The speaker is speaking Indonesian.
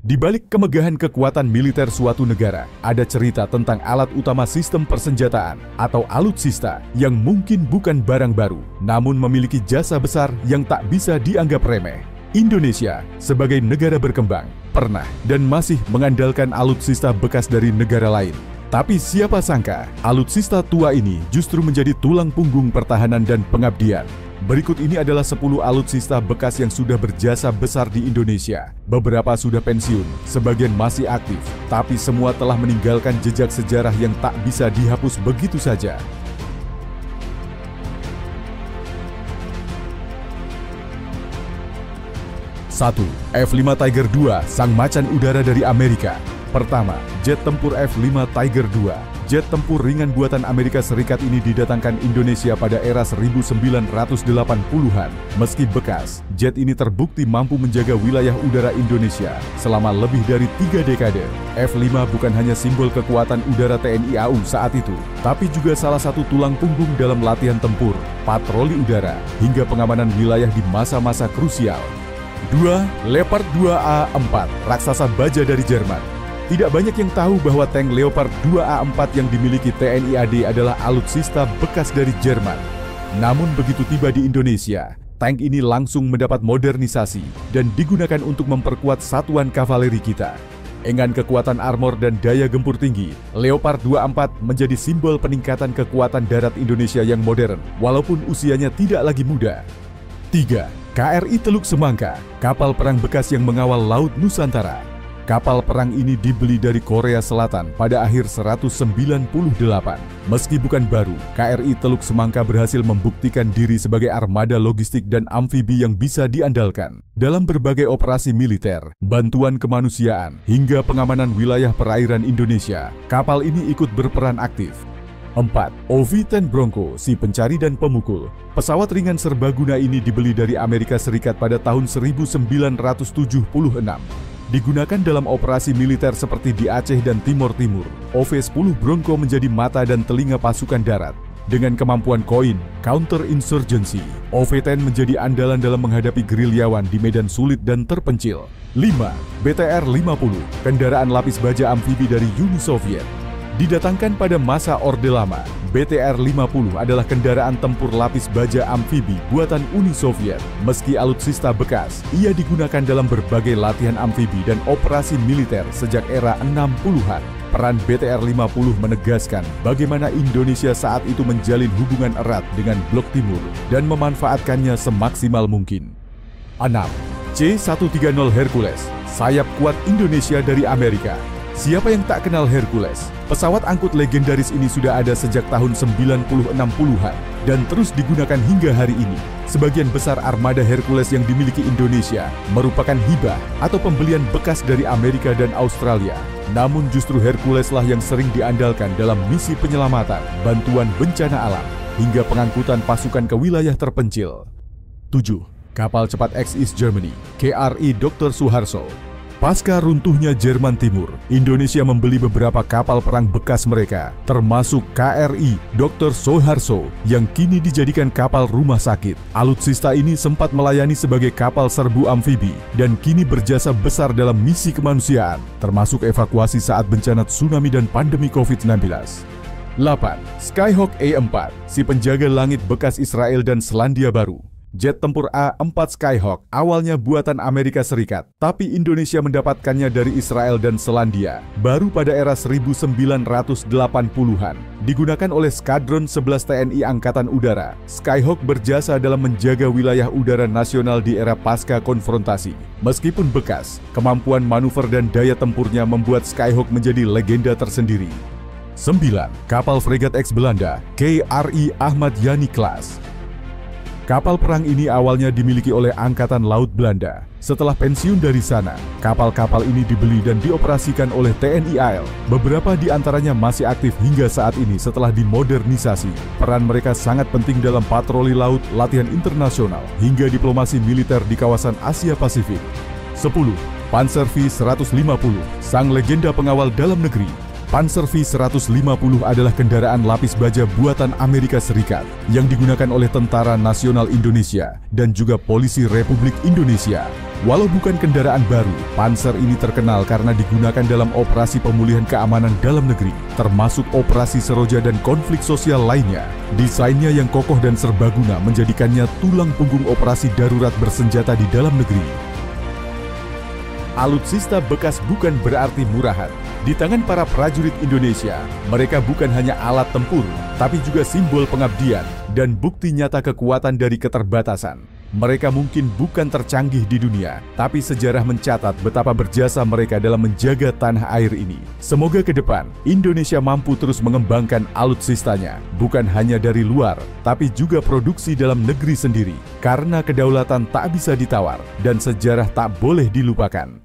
Di balik kemegahan kekuatan militer suatu negara, ada cerita tentang alat utama sistem persenjataan atau alutsista yang mungkin bukan barang baru, namun memiliki jasa besar yang tak bisa dianggap remeh. Indonesia, sebagai negara berkembang, pernah dan masih mengandalkan alutsista bekas dari negara lain. Tapi siapa sangka, alutsista tua ini justru menjadi tulang punggung pertahanan dan pengabdian. Berikut ini adalah 10 alutsista bekas yang sudah berjasa besar di Indonesia. Beberapa sudah pensiun, sebagian masih aktif, tapi semua telah meninggalkan jejak sejarah yang tak bisa dihapus begitu saja. 1. F-5 Tiger II, sang macan udara dari Amerika. Pertama, jet tempur F-5 Tiger II. Jet tempur ringan buatan Amerika Serikat ini didatangkan Indonesia pada era 1980-an. Meski bekas, jet ini terbukti mampu menjaga wilayah udara Indonesia selama lebih dari 3 dekade. F-5 bukan hanya simbol kekuatan udara TNI AU saat itu, tapi juga salah satu tulang punggung dalam latihan tempur, patroli udara, hingga pengamanan wilayah di masa-masa krusial. 2. Leopard 2A4, raksasa baja dari Jerman. Tidak banyak yang tahu bahwa tank Leopard 2A4 yang dimiliki TNI AD adalah alutsista bekas dari Jerman. Namun begitu tiba di Indonesia, tank ini langsung mendapat modernisasi dan digunakan untuk memperkuat satuan kavaleri kita. Dengan kekuatan armor dan daya gempur tinggi, Leopard 2A4 menjadi simbol peningkatan kekuatan darat Indonesia yang modern, walaupun usianya tidak lagi muda. 3. KRI Teluk Semangka, kapal perang bekas yang mengawal Laut Nusantara. Kapal perang ini dibeli dari Korea Selatan pada akhir 198. Meski bukan baru, KRI Teluk Semangka berhasil membuktikan diri sebagai armada logistik dan amfibi yang bisa diandalkan dalam berbagai operasi militer, bantuan kemanusiaan, hingga pengamanan wilayah perairan Indonesia. Kapal ini ikut berperan aktif. 4. OV-10 Bronco, si pencari dan pemukul. Pesawat ringan serbaguna ini dibeli dari Amerika Serikat pada tahun 1976. Digunakan dalam operasi militer seperti di Aceh dan Timor Timur. OV-10 Bronco menjadi mata dan telinga pasukan darat. Dengan kemampuan koin, counter-insurgency, OV-10 menjadi andalan dalam menghadapi gerilyawan di medan sulit dan terpencil. 5. BTR-50, kendaraan lapis baja amfibi dari Uni Soviet. Didatangkan pada masa Orde Lama, BTR-50 adalah kendaraan tempur lapis baja amfibi buatan Uni Soviet. Meski alutsista bekas, ia digunakan dalam berbagai latihan amfibi dan operasi militer sejak era 60-an. Peran BTR-50 menegaskan bagaimana Indonesia saat itu menjalin hubungan erat dengan Blok Timur dan memanfaatkannya semaksimal mungkin. 6. C-130 Hercules, sayap kuat Indonesia dari Amerika. Siapa yang tak kenal Hercules? Pesawat angkut legendaris ini sudah ada sejak tahun 1960-an dan terus digunakan hingga hari ini. Sebagian besar armada Hercules yang dimiliki Indonesia merupakan hibah atau pembelian bekas dari Amerika dan Australia. Namun justru Hercules lah yang sering diandalkan dalam misi penyelamatan, bantuan bencana alam, hingga pengangkutan pasukan ke wilayah terpencil. 7. Kapal cepat Ex-East Germany, KRI Dr. Suharto. Pasca runtuhnya Jerman Timur, Indonesia membeli beberapa kapal perang bekas mereka, termasuk KRI Dr. Suharto yang kini dijadikan kapal rumah sakit. Alutsista ini sempat melayani sebagai kapal serbu amfibi dan kini berjasa besar dalam misi kemanusiaan, termasuk evakuasi saat bencana tsunami dan pandemi COVID-19. 8. Skyhawk A4, si penjaga langit bekas Israel dan Selandia Baru. Jet tempur A4 Skyhawk awalnya buatan Amerika Serikat, tapi Indonesia mendapatkannya dari Israel dan Selandia baru pada era 1980-an. Digunakan oleh Skadron 11 TNI Angkatan Udara, Skyhawk berjasa dalam menjaga wilayah udara nasional di era pasca konfrontasi. Meskipun bekas, kemampuan manuver dan daya tempurnya membuat Skyhawk menjadi legenda tersendiri. 9. Kapal fregat ex Belanda, KRI Ahmad Yani Class. Kapal perang ini awalnya dimiliki oleh Angkatan Laut Belanda. Setelah pensiun dari sana, kapal-kapal ini dibeli dan dioperasikan oleh TNI AL. Beberapa di antaranya masih aktif hingga saat ini setelah dimodernisasi. Peran mereka sangat penting dalam patroli laut, latihan internasional, hingga diplomasi militer di kawasan Asia Pasifik. 10. Panzer V-150, sang legenda pengawal dalam negeri. Panzer V-150 adalah kendaraan lapis baja buatan Amerika Serikat yang digunakan oleh Tentara Nasional Indonesia dan juga Polisi Republik Indonesia. Walau bukan kendaraan baru, Panzer ini terkenal karena digunakan dalam operasi pemulihan keamanan dalam negeri, termasuk operasi Seroja dan konflik sosial lainnya. Desainnya yang kokoh dan serbaguna menjadikannya tulang punggung operasi darurat bersenjata di dalam negeri. Alutsista bekas bukan berarti murahan. Di tangan para prajurit Indonesia, mereka bukan hanya alat tempur, tapi juga simbol pengabdian dan bukti nyata kekuatan dari keterbatasan. Mereka mungkin bukan tercanggih di dunia, tapi sejarah mencatat betapa berjasa mereka dalam menjaga tanah air ini. Semoga ke depan, Indonesia mampu terus mengembangkan alutsistanya, bukan hanya dari luar, tapi juga produksi dalam negeri sendiri. Karena kedaulatan tak bisa ditawar, dan sejarah tak boleh dilupakan.